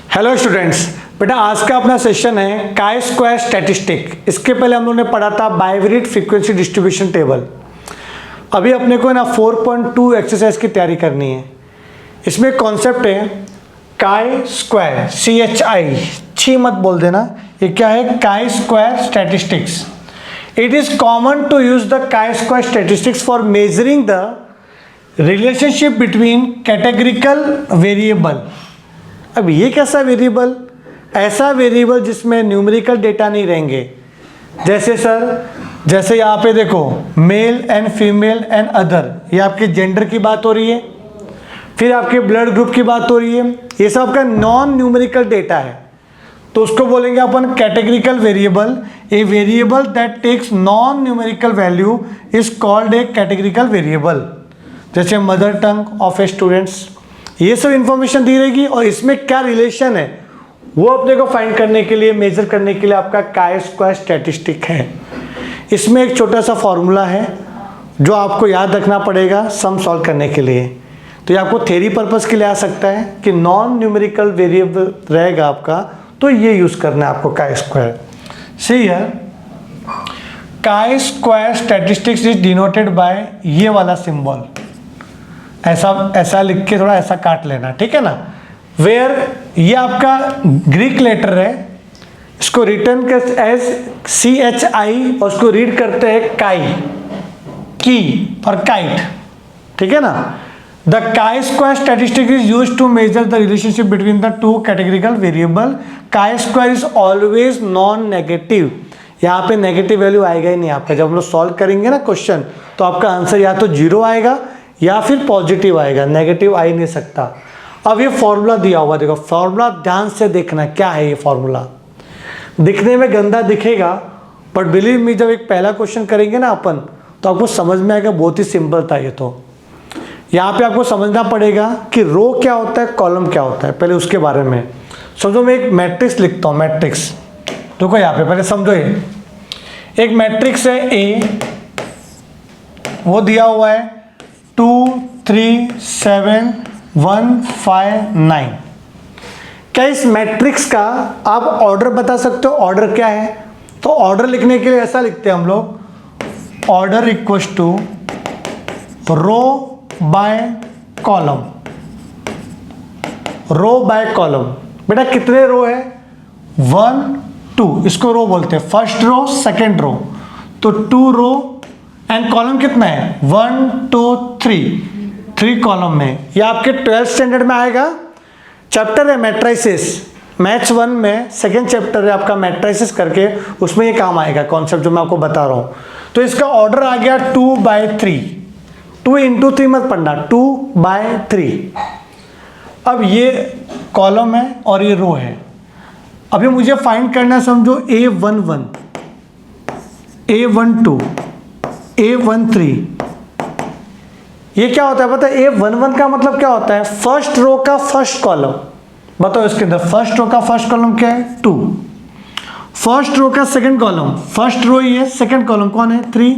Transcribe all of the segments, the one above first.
Hello students, बेटा आज का अपना सेशन है काई स्क्वायर स्टैटिस्टिक। इसके पहले हम लोगों ने पढ़ा था बाइवेरिएट फ्रीक्वेंसी डिस्ट्रीब्यूशन टेबल। अभी अपने को ना 4.2 एक्सरसाइज की तैयारी करनी है। इसमें कॉन्सेप्ट है काई स्क्वायर, CHI, छी मत बोल देना। ये क्या है? Chi square statistics. It is common to use the chi square statistics for measuring the relationship between categorical variable. अब ये कैसा वेरिएबल? ऐसा वेरिएबल जिसमें न्यूमेरिकल डेटा नहीं रहेंगे। जैसे यहाँ पे देखो male and female and other, ये आपके जेंडर की बात हो रही है। फिर आपके ब्लड ग्रुप की बात हो रही है। ये सब आपका नॉन न्यूमेरिकल डेटा है, तो उसको बोलेंगे अपन categorical variable. A variable that takes non numerical value is called a categorical variable. जैसे mother tongue of a students, ये सब इंफॉर्मेशन दी रहेगी और इसमें क्या रिलेशन है वो अपने को फाइंड करने के लिए, मेजर करने के लिए आपका काई स्क्वायर स्टैटिस्टिक है। इसमें एक छोटा सा फॉर्मूला है जो आपको याद रखना पड़ेगा सम सॉल्व करने के लिए। तो ये आपको थ्योरी पर्पस के लिए आ सकता है कि नॉन न्यूमेरिकल वेरिएबल रहेगा आपका, तो ये यूज करना है आपको काई स्क्वायर। सी हियर, काई square statistics is denoted by ये वाला सिंबल। ऐसा लिख के थोड़ा ऐसा काट लेना, ठीक है ना। वेयर ये आपका ग्रीक लेटर है, इसको रिटर्न कर एज CHI और उसको रीड करते हैं काई, की और काइट, ठीक है ना। The chi square statistic is use to measure the relationship between the two categorical variable. Chi square is always non negative. यहाँ पे नेगेटिव वैल्यू आएगा ही नहीं आपका। जब हम लोग सॉल्व करेंगे ना क्वेश्चन, तो आपका आंसर या तो 0 आएगा या फिर पॉजिटिव आएगा, नेगेटिव आ ही नहीं सकता। अब ये फॉर्मूला दिया हुआ, देखो फॉर्मूला ध्यान से देखना क्या है। ये फॉर्मूला दिखने में गंदा दिखेगा, बट बिलीव मी जब एक पहला क्वेश्चन करेंगे ना अपन, तो आपको समझ में आएगा। बहुत ही सिंपल था ये। तो यहाँ पे आपको समझना पड़ेगा कि रो क्या होता है, कॉलम क्या होता है। पहले उसके बारे में समझो। मैं एक मैट्रिक्स लिखता हूँ, मैट्रिक्स। देखो यहाँ पे पहले समझो, ये एक मैट्रिक्स है A, वो दिया हुआ है 2 3 7 1 5 9। क्या इस मैट्रिक्स का आप ऑर्डर बता सकते हो? ऑर्डर क्या है? तो ऑर्डर लिखने के लिए ऐसा लिखते हैं हम लोग, order equals to row by column. Row by column. बेटा कितने रो है? 1 2, इसको रो बोलते हैं। फर्स्ट रो, सेकेंड रो, तो 2 रो एंड कॉलम कितना है? 1 2 3 कॉलम में। ये आपके 12th स्टैंडर्ड में आएगा। चैप्टर है मैट्राइसिस, मैथ्स 1 में सेकेंड चैप्टर है आपका मैट्राइसिस करके, उसमें ये काम आएगा कॉन्सेप्ट जो मैं आपको बता रहा हूँ। तो इसका ऑर्डर आ गया 2/3। 2 into 3 मत पढ़ना, 2/3। अब ये कॉलम है और ये रो है। अभी मुझे फाइंड करना, समझो A11, A12, A13। ये क्या होता है पता है? A11 का मतलब क्या होता है? फर्स्ट रो का फर्स्ट कॉलम। बताओ इसके अंदर फर्स्ट रो का फर्स्ट कॉलम क्या है? 2। फर्स्ट रो का सेकंड कॉलम, फर्स्ट रो ही है, सेकंड कॉलम कौन है? 3।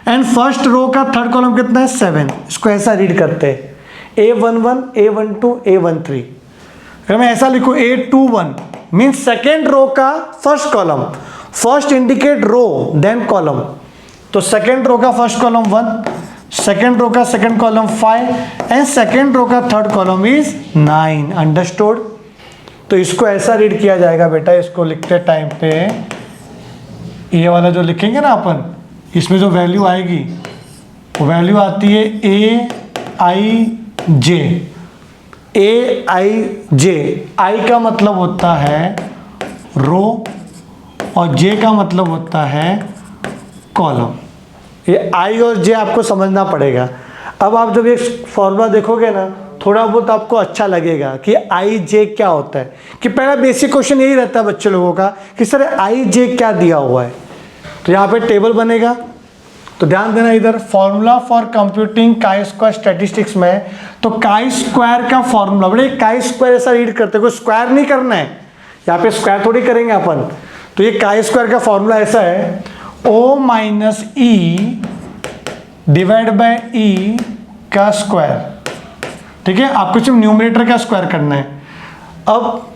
एंड फर्स्ट रो का थर्ड कॉलम कितना है? 7। इसको ऐसा रीड करते हैं, A11, A12, A13। अगर मैं ऐसा लिखूं A21 मीन्स सेकेंड रो का first column. First indicate row then column, तो सेकेंड रो का फर्स्ट कॉलम 1, सेकेंड रो का second column 5 and second row का थर्ड कॉलम इज 9। अंडरस्टूड? तो इसको ऐसा रीड किया जाएगा बेटा। इसको लिखते टाइम पे ये वाला जो लिखेंगे ना अपन, इसमें जो वैल्यू आएगी वो वैल्यू आती है AIJ। AIJ, आई का मतलब होता है रो और जे का मतलब होता है कॉलम। ये आई और जे आपको समझना पड़ेगा। अब आप जब ये फॉर्मूला देखोगे ना, थोड़ा बहुत आपको अच्छा लगेगा कि AIJ क्या होता है। कि पहला बेसिक क्वेश्चन यही रहता है बच्चे लोगों का कि सर AIJ क्या दिया हुआ है। तो यहाँ पे टेबल बनेगा, तो ध्यान देना इधर, फॉर्मूला फॉर कंप्यूटिंग काई स्क्वायर स्टैटिस्टिक्स में। तो काई स्क्वायर का फॉर्मूला, बड़े काई स्क्वायर ऐसा रीड करते हैं, कोई स्क्वायर नहीं करना है यहाँ पे, स्क्वायर थोड़ी करेंगे अपन। तो ये काई स्क्वायर का फॉर्मूला ऐसा है, O-E डिवाइड बाय E का स्क्वायर। ठीक है, आपको सिर्फ न्यूमरेटर का स्क्वायर करना है। अब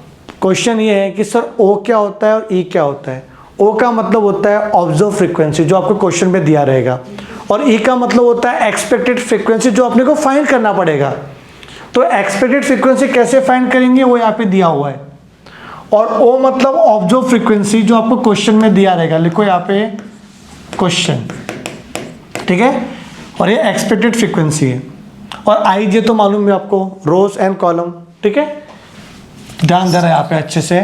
क्वेश्चन ये है कि सर ओ क्या होता है और ई क्या होता है। ओ का मतलब होता है ऑब्जर्व फ्रीक्वेंसी जो आपको क्वेश्चन में दिया रहेगा, और ई का मतलब होता है एक्सपेक्टेड फ्रीक्वेंसी जो अपने को फाइंड करना पड़ेगा। तो एक्सपेक्टेड फ्रीक्वेंसी कैसे फाइंड करेंगे वो यहाँ पे दिया हुआ है, और ओ मतलब ऑब्जर्व फ्रीक्वेंसी जो आपको क्वेश्चन में दिया रहेगा। लिखो यहाँ पे क्वेश्चन, ठीक है, और ये एक्सपेक्टेड फ्रीक्वेंसी है। और आई जे तो मालूम है आपको, रोज एंड कॉलम, ठीक है, ध्यान दे रहे हैं यहाँ पे अच्छे से।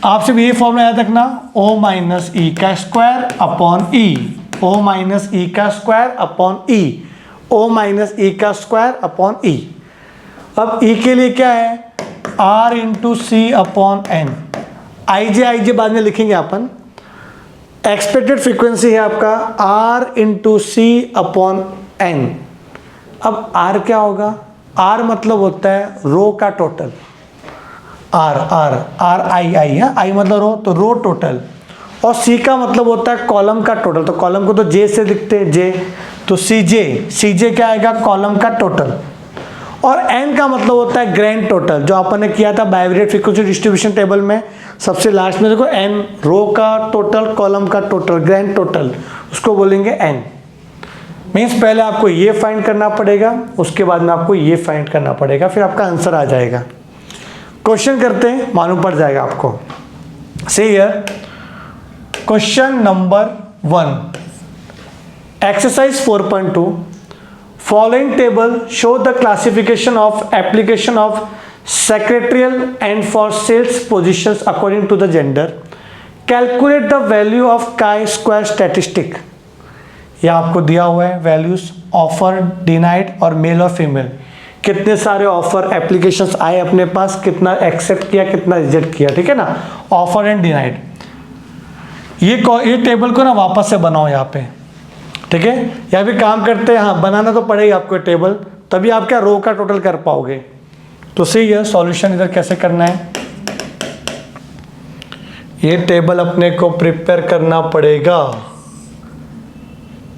आप सिर्फ ये फॉर्मूला याद रखना, ओ माइनस ई का स्क्वायर अपॉन ई, ओ माइनस ई का स्क्वायर अपॉन ई, ओ माइनस ई का स्क्वायर अपॉन ई। अब ई के लिए क्या है, R into C upon N. I J बाद में लिखेंगे अपन। एक्सपेक्टेड फ्रीक्वेंसी है आपका R into C upon N. अब आर क्या होगा, आर मतलब होता है रो का total, R R R I I है, आई मतलब रो, तो रो टोटल। और सी का मतलब होता है कॉलम का टोटल, तो कॉलम को तो जे से लिखते हैं, जे, तो सी जे क्या आएगा, कॉलम का टोटल। और एन का मतलब होता है ग्रैंड टोटल, जो अपन ने किया था बाइवेरिएट फ्रीक्वेंसी डिस्ट्रीब्यूशन टेबल में, सबसे लास्ट में देखो एन, रो का टोटल, कॉलम का टोटल, ग्रैंड टोटल, उसको बोलेंगे एन। मीन्स पहले आपको ये फाइंड करना पड़ेगा, उसके बाद में आपको ये फाइंड करना पड़ेगा, फिर आपका आंसर आ जाएगा। क्वेश्चन करते हैं, मालूम पड़ जाएगा आपको। See here question number 1, exercise 4.2, following table show the classification of application of secretarial and for sales positions according to the gender, calculate the value of chi square statistic. यह आपको दिया हुआ है वैल्यूज ऑफर, डिनाइड और male और female, कितने सारे offer applications आए अपने पास, कितना एक्सेप्ट किया, कितना रिजेक्ट किया, ठीक है ना, ऑफर एंड डिनाइड। ये टेबल को ना वापस से बनाओ यहाँ पे, ठीक है, या भी काम करते हैं, हाँ बनाना तो पड़ेगा आपको टेबल, तभी आप क्या रो का टोटल कर पाओगे। तो सही है, सॉल्यूशन इधर कैसे करना है, ये टेबल अपने को प्रिपेयर करना पड़ेगा।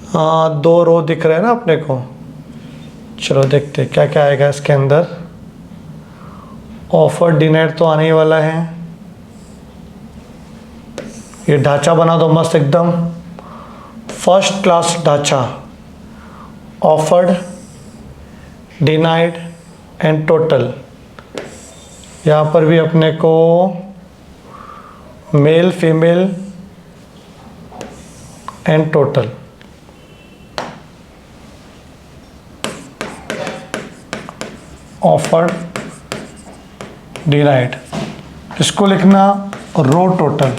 हाँ 2 रो दिख रहे हैं ना अपने को, चलो देखते हैं क्या क्या आएगा इसके अंदर। ऑफर डिनाइड तो आने ही वाला है, ये ढांचा बना दो मस्त एकदम, फर्स्ट क्लास ढांचा, ऑफर्ड, डिनाइड एंड टोटल। यहाँ पर भी अपने को male, female and total. Offered, denied, इसको लिखना रो टोटल,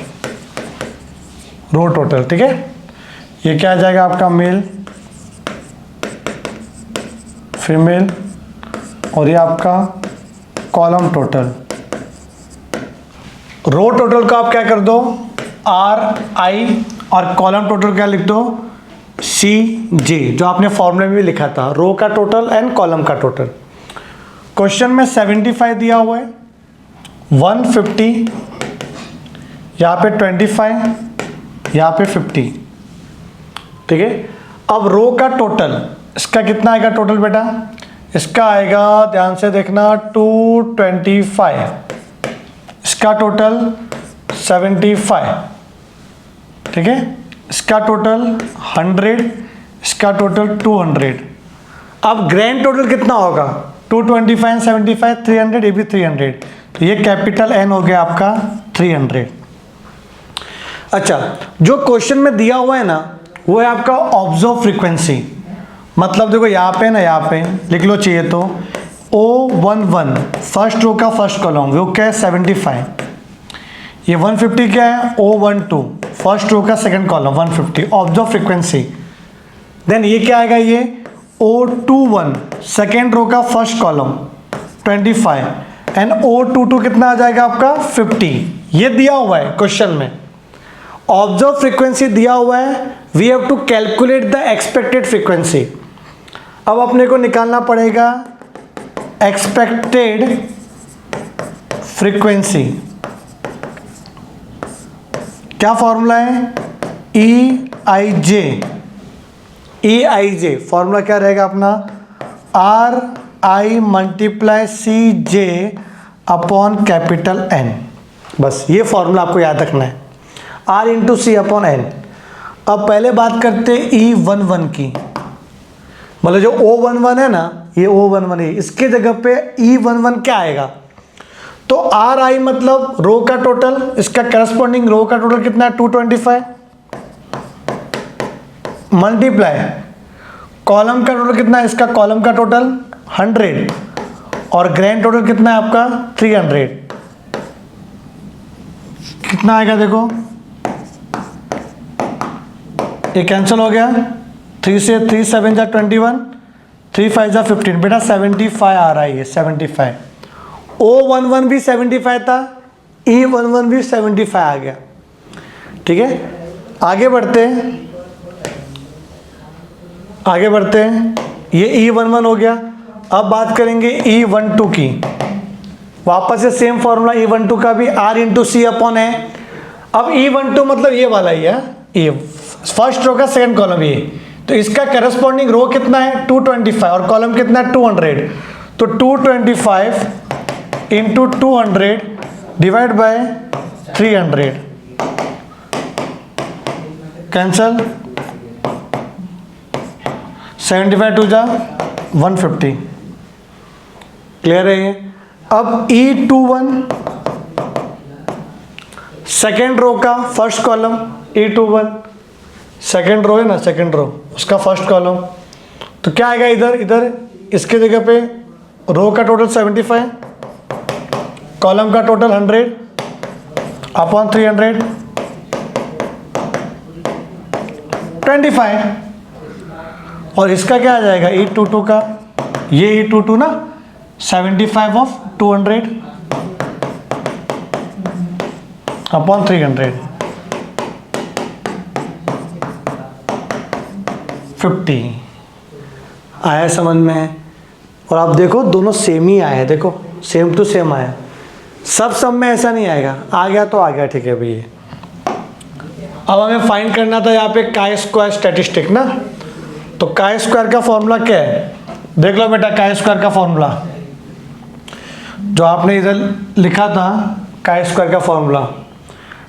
रो टोटल, ठीक है। ये क्या आ जाएगा आपका मेल, फीमेल, और ये आपका कॉलम टोटल। रो टोटल को आप क्या कर दो, आर आई, और कॉलम टोटल क्या लिख दो, सी जे, जो आपने फॉर्मूले में भी लिखा था, रो का टोटल एंड कॉलम का टोटल। क्वेश्चन में 75 दिया हुआ है, 150, यहाँ पे 25, यहाँ पे 50, ठीक है। अब रो का टोटल, इसका कितना आएगा टोटल बेटा, इसका आएगा, ध्यान से देखना, 225, इसका टोटल 75, ठीक है, इसका टोटल 100, इसका टोटल 200। अब ग्रैंड टोटल कितना होगा, 225 75 300, ये भी 300, तो ये कैपिटल एन हो गया आपका 300। अच्छा, जो क्वेश्चन में दिया हुआ है ना वो है आपका ऑब्जर्व फ्रीक्वेंसी, मतलब देखो यहाँ पे ना, यहाँ पे लिख लो चाहिए तो, O11 फर्स्ट रो का फर्स्ट कॉलम, वो क्या है 75, ये 150 क्या है, O12 फर्स्ट रो का second column 150, observe frequency. Then ये क्या आएगा, ये O21 सेकेंड रो का फर्स्ट कॉलम 25, एंड O22 कितना आ जाएगा आपका 50। ये दिया हुआ है क्वेश्चन में, ऑब्जर्व फ्रीक्वेंसी दिया हुआ है, we have to calculate the expected frequency. अब अपने को निकालना पड़ेगा एक्सपेक्टेड फ्रीक्वेंसी, क्या फॉर्मूला है, EIJ, फॉर्मूला क्या रहेगा अपना, RI multiply CJ upon capital N। बस ये फॉर्मूला आपको याद रखना है, R into C upon N. अब पहले बात करते हैं E11 की, मतलब जो O11 है ना, ये O11 है, इसके जगह पे E11 क्या आएगा? तो आर आई मतलब रो का टोटल, इसका करस्पॉन्डिंग रो का टोटल कितना है 225 मल्टीप्लाई कॉलम का टोटल कितना है, इसका कॉलम का टोटल 100 और ग्रैंड टोटल कितना है आपका 300। कितना आएगा देखो, ये कैंसिल हो गया, 3 से 3 7 जा 21, 3 5 जा 15, बेटा 75 आ रहा है ये 75। O11 भी 75 था, E11 भी 75 आ गया। ठीक है, आगे बढ़ते हैं, आगे बढ़ते हैं। ये E11 हो गया। अब बात करेंगे E12 की, वापस से सेम फॉर्मूला E12 का भी R इंटू सी अपॉन है। अब E12 मतलब ये वाला ही है, ये फर्स्ट रो का सेकंड कॉलम, ये तो इसका करस्पॉन्डिंग रो कितना है 225 और कॉलम कितना है 200, तो 225 into 200 divide by 300, cancel, 75 two जा 150। क्लियर है ये? अब E21 सेकेंड रो का first column, E21 second row है ना, सेकेंड रो उसका फर्स्ट कॉलम, तो क्या आएगा इधर, इधर इसके जगह पे रो का टोटल 75, कॉलम का टोटल 100 अपॉन 300 25, और इसका क्या आ जाएगा E22 का, ये E22 ना 75 ऑफ 200 अपॉन 300 50 आया समझ में? और आप देखो दोनों सेम ही आए, देखो सेम टू सेम आया, सब में ऐसा नहीं आएगा, आ गया तो आ गया। ठीक है भैया, अब हमें फाइंड करना था यहाँ पे काई स्क्वायर स्टैटिस्टिक ना, तो काई स्क्वायर का फॉर्मूला क्या है, देख लो बेटा। काई स्क्वायर का फॉर्मूला जो आपने इधर लिखा था, काई स्क्वायर का formula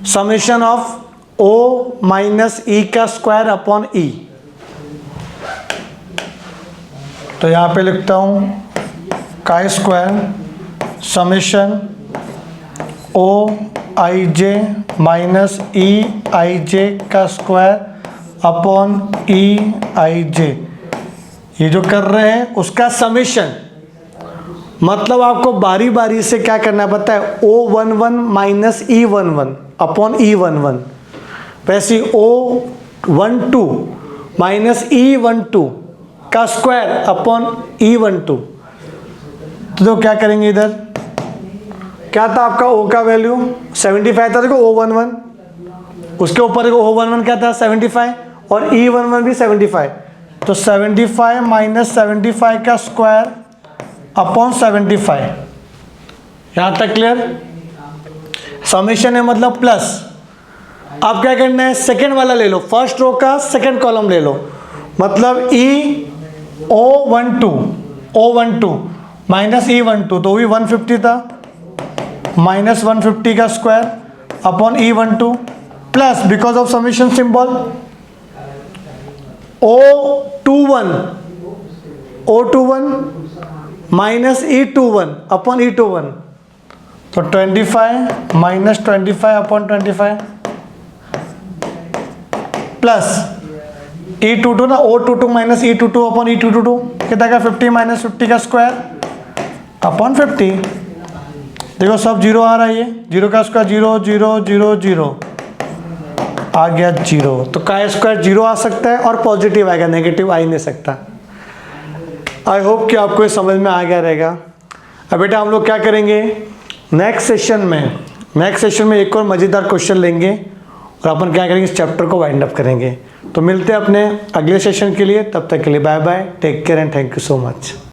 summation of O minus E का स्क्वायर अपॉन ई। तो यहाँ पे लिखता हूँ काई स्क्वायर समेशन ओ आई जे माइनस ई आई जे का स्क्वायर अपॉन ई आई जे। ये जो कर रहे हैं उसका समेशन, मतलब आपको बारी बारी से क्या करना पड़ता है, O11 minus E11 upon E11, वैसे O12 माइनस E12 का स्क्वायर अपॉन E12। तो क्या करेंगे, इधर क्या था आपका O का वैल्यू 75 था, देखो O11, उसके ऊपर देखो O11 क्या था 75 और E11 भी 75, तो 75 माइनस 75 का स्क्वायर अपॉन 75। यहाँ तक क्लियर? समेशन है मतलब प्लस। अब क्या करना है, सेकेंड वाला ले लो, फर्स्ट रो का सेकेंड कॉलम ले लो, मतलब O12 माइनस E12, तो भी 150 था, माइनस 150 का square upon E12 plus because of summation symbol O21 minus E21 upon E21, तो 25 माइनस 25 अपॉन 25 प्लस E22 ना, O22 minus E22 upon E22 कितना का 50 माइनस 50 का स्क्वायर अपॉन 50। देखो सब जीरो आ रहा है, ये जीरो का स्क्वायर 0 0 0 0 आ गया 0, तो का स्क्वायर 0 आ सकता है और पॉजिटिव आएगा, नेगेटिव आ ही नहीं सकता। आई होप कि आपको ये समझ में आ गया रहेगा। अब बेटा हम लोग क्या करेंगे, नेक्स्ट सेशन में एक और मज़ेदार क्वेश्चन लेंगे और अपन क्या करेंगे, इस चैप्टर को वाइंड अप करेंगे। तो मिलते हैं अपने अगले सेशन के लिए, तब तक के लिए bye bye, take care and thank you so much.